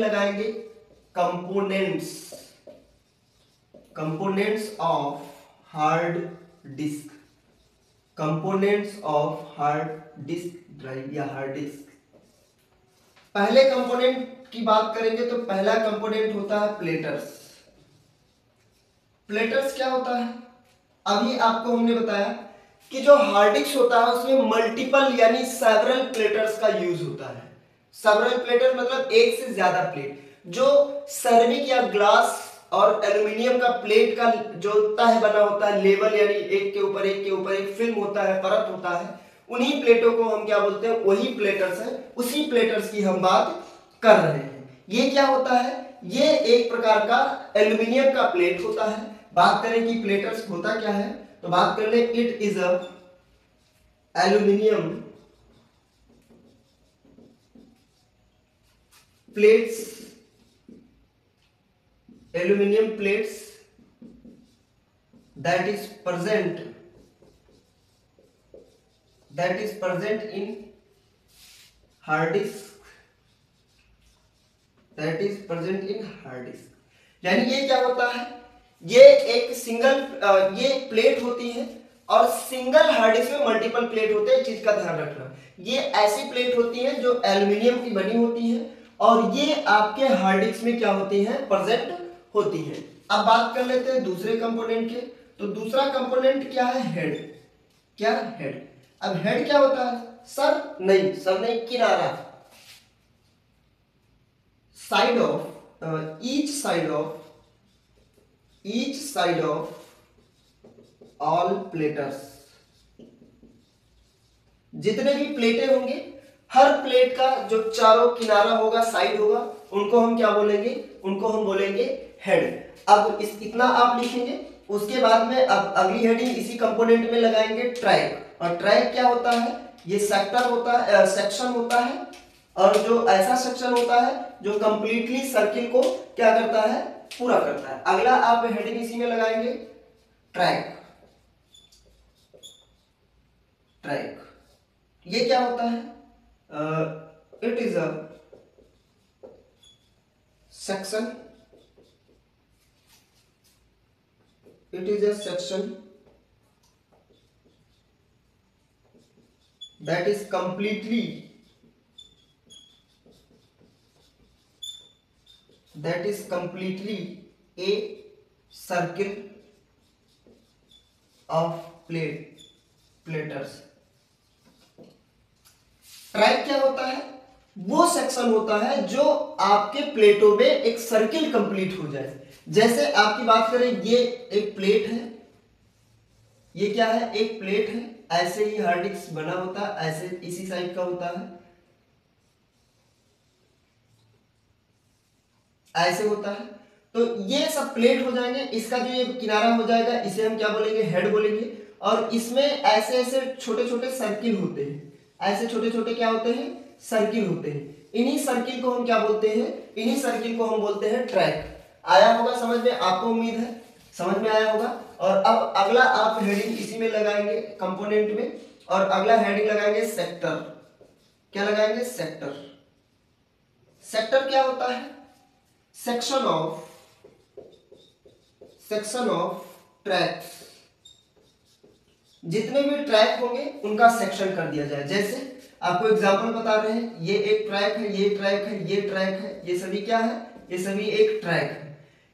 लगाएंगे components, components of hard disk, components of hard disk drive या hard disk. पहले component की बात करेंगे तो पहला कंपोनेंट होता है प्लेटर्स। प्लेटर्स क्या होता है? अभी आपको हमने बताया कि जो हार्ड डिस्क होता है उसमें मल्टीपल यानी सेवरल प्लेटर्स का यूज होता है। सेवरल प्लेटर मतलब एक से ज्यादा प्लेट। जो सेरेमिक या ग्लास और एल्युमिनियम का प्लेट का जो तह बना होता है, लेवल यानी एक के ऊपर एक के ऊपर एक फिल्म होता है, परत होता है, उन्हीं प्लेटों को हम क्या बोलते हैं? वही प्लेटर्स है। उसी प्लेटर्स की हम बात कर रहे हैं। ये क्या होता है? ये एक प्रकार का एल्युमिनियम का प्लेट होता है। बात करें कि प्लेटर्स होता क्या है तो बात कर ले, it is a aluminium plates, aluminium plates that is present in hard disk, that is present in hard disk। यानी ये क्या होता है? ये एक सिंगल ये प्लेट होती है और सिंगल हार्ड डिस्क में मल्टीपल प्लेट होते हैं। चीज का ध्यान रखना, ये ऐसी प्लेट होती है जो एल्युमिनियम की बनी होती है और ये आपके हार्ड डिस्क में क्या होती है? प्रेजेंट होती है। अब बात कर लेते हैं दूसरे कंपोनेंट के। तो दूसरा कंपोनेंट क्या है? हेड। क्या? हेड। अब हेड क्या होता है? सर नहीं, सर नहीं, किनारा। Side of each side of all platters. जितने भी प्लेटें होंगे, हर प्लेट का जो चारों किनारा होगा, साइड होगा, उनको हम क्या बोलेंगे? उनको हम बोलेंगे हेड। अब इतना आप लिखेंगे। उसके बाद में अब अगली हेडिंग इसी कंपोनेंट में लगाएंगे ट्रैक। और ट्रैक क्या होता है? ये सेक्टर होता है, सेक्शन होता है, और जो ऐसा सेक्शन होता है जो कंप्लीटली सर्किल को क्या करता है? पूरा करता है। अगला आप हेडिंग इसी में लगाएंगे ट्रैक। ट्रैक ये क्या होता है? It is a section, it is a section that is completely a circle of platters. Track क्या होता है? वो सेक्शन होता है जो आपके प्लेटों में एक सर्किल कंप्लीट हो जाए। जैसे आपकी बात करें, ये एक प्लेट है, ये क्या है? एक प्लेट है। ऐसे ही हार्ड डिस्क बना होता है, ऐसे इसी साइड का होता है, ऐसे होता है। तो ये सब प्लेट हो जाएंगे। इसका जो ये किनारा हो जाएगा, इसे हम क्या बोलेंगे? हेड बोलेंगे। और इसमें ऐसे ऐसे छोटे छोटे सर्किल होते हैं। ऐसे छोटे छोटे क्या होते हैं? सर्किल होते हैं। इन्हीं सर्किल को हम क्या बोलते हैं? इन्हीं सर्किल को हम बोलते हैं ट्रैक। आया होगा समझ में? आपको उम्मीद है समझ में आया होगा। और अब अगला आप हेडिंग इसी में लगाएंगे कंपोनेंट में, और अगला हेडिंग लगाएंगे सेक्टर। क्या लगाएंगे? सेक्टर। सेक्टर क्या होता है? Section of tracks. जितने भी ट्रैक होंगे उनका सेक्शन कर दिया जाए। जैसे आपको एग्जांपल बता रहे हैं, ये एक ट्रैक है, ये ट्रैक है, ये ट्रैक है, ये सभी क्या है? ये सभी एक ट्रैक है।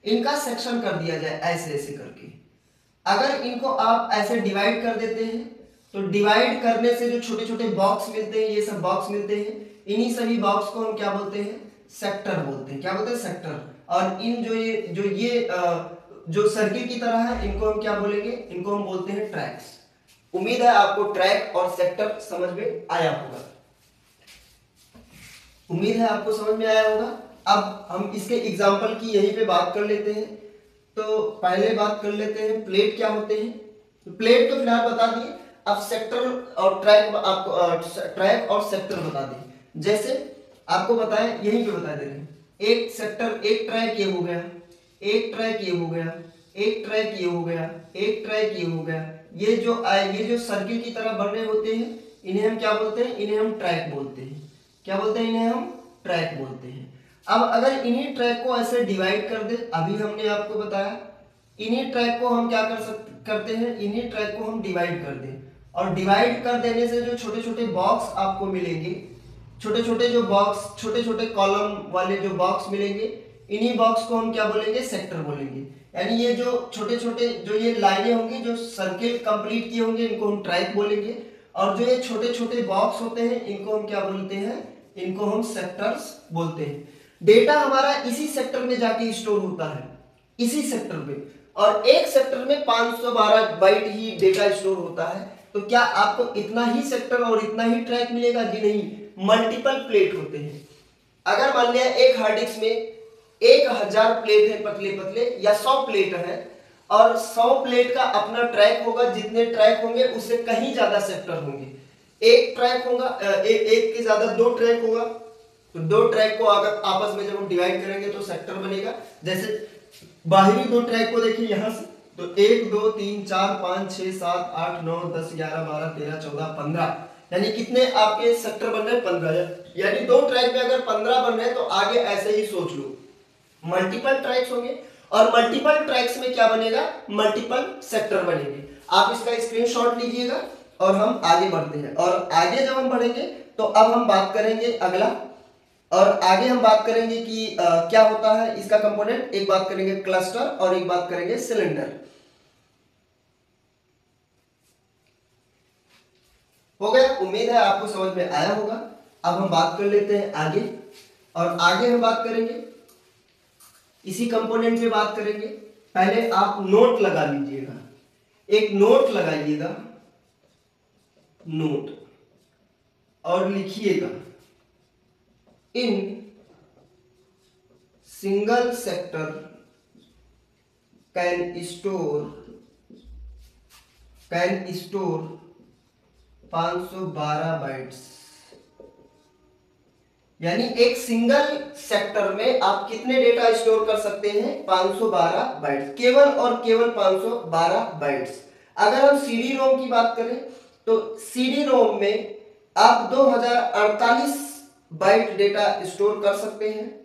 इनका सेक्शन कर दिया जाए ऐसे ऐसे करके। अगर इनको आप ऐसे डिवाइड कर देते हैं तो डिवाइड करने से जो छोटे छोटे बॉक्स मिलते हैं, ये सब बॉक्स मिलते हैं, इन्हीं सभी बॉक्स को हम क्या बोलते हैं? सेक्टर बोलते हैं। क्या बोलते हैं? सेक्टर। और इन जो सर्किल की तरह है, इनको हम क्या बोलेंगे? इनको हम बोलते हैं ट्रैक्स। उम्मीद है आपको ट्रैक और सेक्टर समझ में आया होगा। उम्मीद है आपको समझ में आया होगा। अब हम इसके एग्जाम्पल की यहीं पे बात कर लेते हैं। तो पहले बात कर लेते हैं प्लेट क्या होते हैं। तो प्लेट तो फिलहाल बता दिए, अब सेक्टर और ट्रैक आपको ट्रैक और सेक्टर बता दें। जैसे आपको बताएं, यहीं पे बता दे रहे हैं, एक सेक्टर, एक ट्रैक ये हो गया, एक ट्रैक ये हो गया, एक ट्रैक ये हो गया, एक ट्रैक ये हो गया। ये जो सर्किल की तरह बन रहे होते हैं, इन्हें हम क्या बोलते हैं? इन्हें हम ट्रैक बोलते हैं। क्या बोलते हैं? इन्हें हम ट्रैक बोलते हैं। अब अगर इन्हीं ट्रैक को ऐसे डिवाइड कर दे, अभी हमने आपको बताया इन्हीं ट्रैक को हम क्या करते हैं, इन्हीं ट्रैक को हम डिवाइड कर दें, और डिवाइड कर देने से जो छोटे छोटे बॉक्स आपको मिलेंगे, छोटे छोटे जो बॉक्स, छोटे छोटे कॉलम वाले जो बॉक्स मिलेंगे, इन्हीं बॉक्स को हम क्या बोलेंगे, सेक्टर बोलेंगे। यानी ये जो छोटे छोटे जो ये लाइनें होंगी जो सर्किल कंप्लीट किए होंगे, इनको हम ट्रैक बोलेंगे, और जो ये छोटे छोटे बॉक्स होते हैं इनको हम क्या बोलते हैं, इनको हम सेक्टर्स बोलते हैं। डेटा हमारा इसी सेक्टर में जाके स्टोर होता है, इसी सेक्टर में, और एक सेक्टर में 512 बाइट ही डेटा स्टोर होता है। तो क्या आपको इतना ही सेक्टर और इतना ही ट्रैक मिलेगा? जी नहीं, मल्टीपल प्लेट होते हैं। अगर मान लिया एक हार्ड डिस्क में 1000 प्लेट है पतले पतले, या 100 प्लेट है, और 100 प्लेट का अपना ट्रैक होगा, जितने ट्रैक होंगे उससे कहीं ज्यादा सेक्टर होंगे। एक ट्रैक होगा, एक के ज्यादा 2 ट्रैक होगा, तो 2 ट्रैक को अगर आपस में जब हम डिवाइड करेंगे तो सेक्टर बनेगा। जैसे बाहरी 2 ट्रैक को देखिए यहां से, तो 1 2 3 4 5 6 7 8 9 10 11 12 13 14 15, यानी कितने आपके सेक्टर बन रहे हैं? 15। यानी 2 ट्रैक में अगर 15 बन रहे हैं तो आगे ऐसे ही सोच लो, मल्टीपल ट्रैक्स होंगे, और मल्टीपल ट्रैक्स में क्या बनेगा? मल्टीपल सेक्टर बनेंगे। आप इसका स्क्रीनशॉट लीजिएगा और हम आगे बढ़ते हैं। और आगे जब हम बढ़ेंगे तो अब हम बात करेंगे अगला, और आगे हम बात करेंगे कि क्या होता है इसका कंपोनेंट। एक बात करेंगे क्लस्टर और एक बात करेंगे सिलेंडर। हो गया, उम्मीद है आपको समझ में आया होगा। अब हम बात कर लेते हैं आगे, और आगे हम बात करेंगे इसी कंपोनेंट पे बात करेंगे। पहले आप नोट लगा लीजिएगा, एक नोट लगाइएगा, नोट, और लिखिएगा इन single sector can store 512 bytes. यानी एक सिंगल सेक्टर में आप कितने डेटा स्टोर कर सकते हैं? 512 बाइट्स, केवल और केवल 512 बाइट्स। अगर हम सीडी रोम की बात करें तो सीडी रोम में आप 2048 बाइट डेटा स्टोर कर सकते हैं।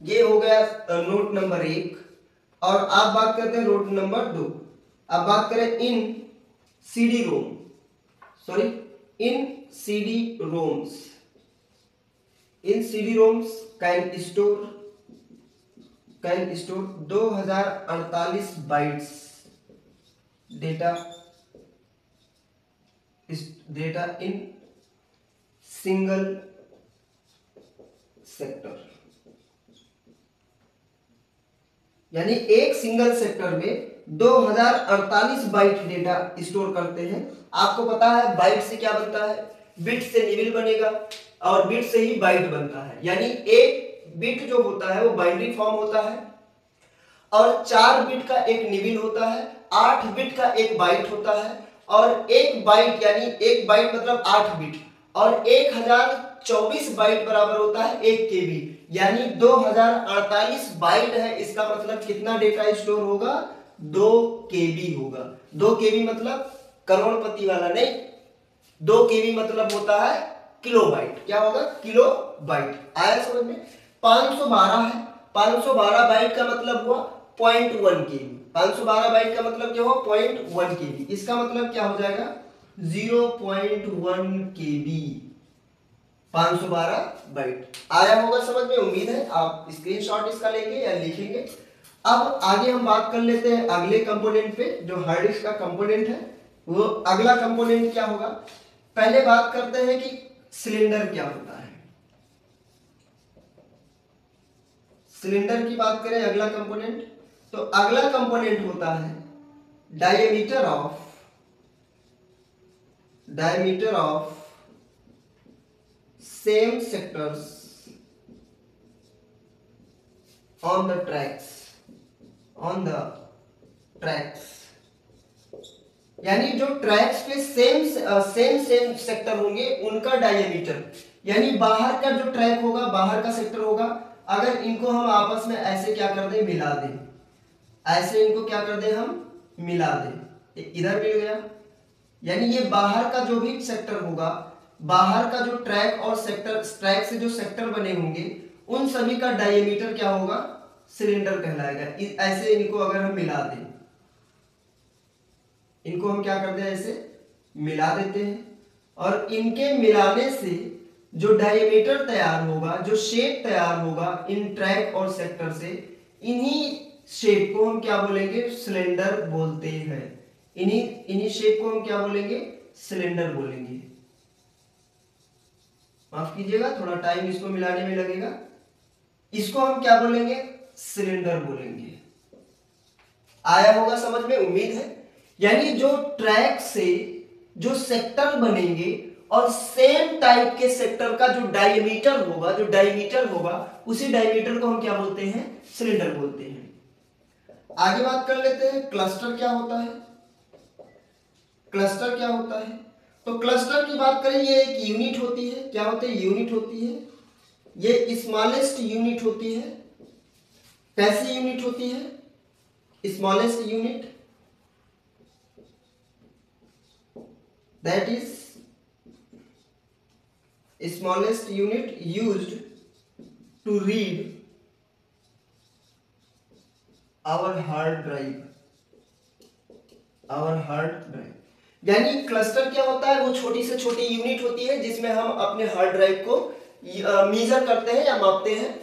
ये हो गया नोट नंबर 1। और आप बात करते हैं नोट नंबर 2। अब बात करें इन सीडी रोम, सॉरी इन सीडी रोम्स, इन CD ROMs can store 2048 bytes data in single sector. यानी एक सिंगल सेक्टर में 2048 बाइट डेटा स्टोर करते हैं। आपको पता है बाइट से क्या बनता है? बिट से निबिल बनेगा, और बिट से ही बाइट बनता है। यानी एक बिट जो होता है वो बाइनरी फॉर्म होता है, और 4 बिट का एक निबिल होता है, 8 बिट का एक बाइट होता है, और एक बाइट यानी एक बाइट मतलब 8 बिट, और 1024 बाइट बराबर होता है 1 केबी। यानी 2048 बाइट है, इसका मतलब कितना डेटा स्टोर होगा? 2 केबी होगा। 2 केबी मतलब करोड़पति वाला नहीं, 2 केबी मतलब होता है किलोबाइट। क्या होगा? किलोबाइट। आया समझ में? 512 है, 512 बाइट का मतलब हुआ 0.1 केबी। 512 बाइट का मतलब क्या हुआ? 0.1 केबी। इसका मतलब क्या हो जाएगा? 0.1 केबी। 512 बाइट। आया होगा समझ में? उम्मीद है आप स्क्रीनशॉट इसका लेंगे या लिखेंगे। अब आगे हम बात कर लेते हैं अगले कंपोनेंट पे, जो हार्ड डिस्क का कंपोनेंट है। वो अगला कंपोनेंट क्या होगा? पहले बात करते हैं कि सिलेंडर क्या होता है। सिलेंडर की बात करें अगला कंपोनेंट, तो अगला कंपोनेंट होता है diameter of same sectors on the tracks. यानी जो ट्रैक्स पे सेम सेक्टर होंगे उनका डायमीटर, यानी बाहर का जो ट्रैक होगा, बाहर का सेक्टर होगा, अगर इनको हम आपस में ऐसे क्या कर दें? मिला दें। ऐसे इनको क्या कर दें? हम मिला दें। इधर मिल गया, यानी ये बाहर का जो भी सेक्टर होगा बाहर का जो ट्रैक और सेक्टर, ट्रैक से जो सेक्टर बने होंगे उन सभी का डायमीटर क्या होगा, सिलेंडर कहलाएगा। ऐसे इनको अगर हम मिला दें, इनको हम क्या करते हैं, ऐसे मिला देते हैं, और इनके मिलाने से जो डायमीटर तैयार होगा, जो शेप तैयार होगा इन ट्रैक और सेक्टर से, इन्हीं शेप को हम क्या बोलेंगे, सिलेंडर बोलते हैं। इन्हीं शेप को हम क्या बोलेंगे, सिलेंडर बोलेंगे। माफ कीजिएगा, थोड़ा टाइम इसको मिलाने में लगेगा। इसको हम क्या बोलेंगे, सिलेंडर बोलेंगे। आया होगा समझ में, उम्मीद है। यानी जो ट्रैक से जो सेक्टर बनेंगे और सेम टाइप के सेक्टर का जो डायमीटर होगा, उसी डायमीटर को हम क्या बोलते हैं, सिलेंडर बोलते हैं। आगे बात कर लेते हैं क्लस्टर क्या होता है। क्लस्टर क्या होता है, तो क्लस्टर की बात करें, ये एक यूनिट होती है। क्या होती है, यूनिट होती है। ये स्मॉलेस्ट यूनिट होती है। कैसी यूनिट होती है, smallest unit, that is smallest unit used to read our hard drive। यानी क्लस्टर क्या होता है, वो छोटी से छोटी यूनिट होती है जिसमें हम अपने हार्ड ड्राइव को मेजर करते हैं या मापते हैं।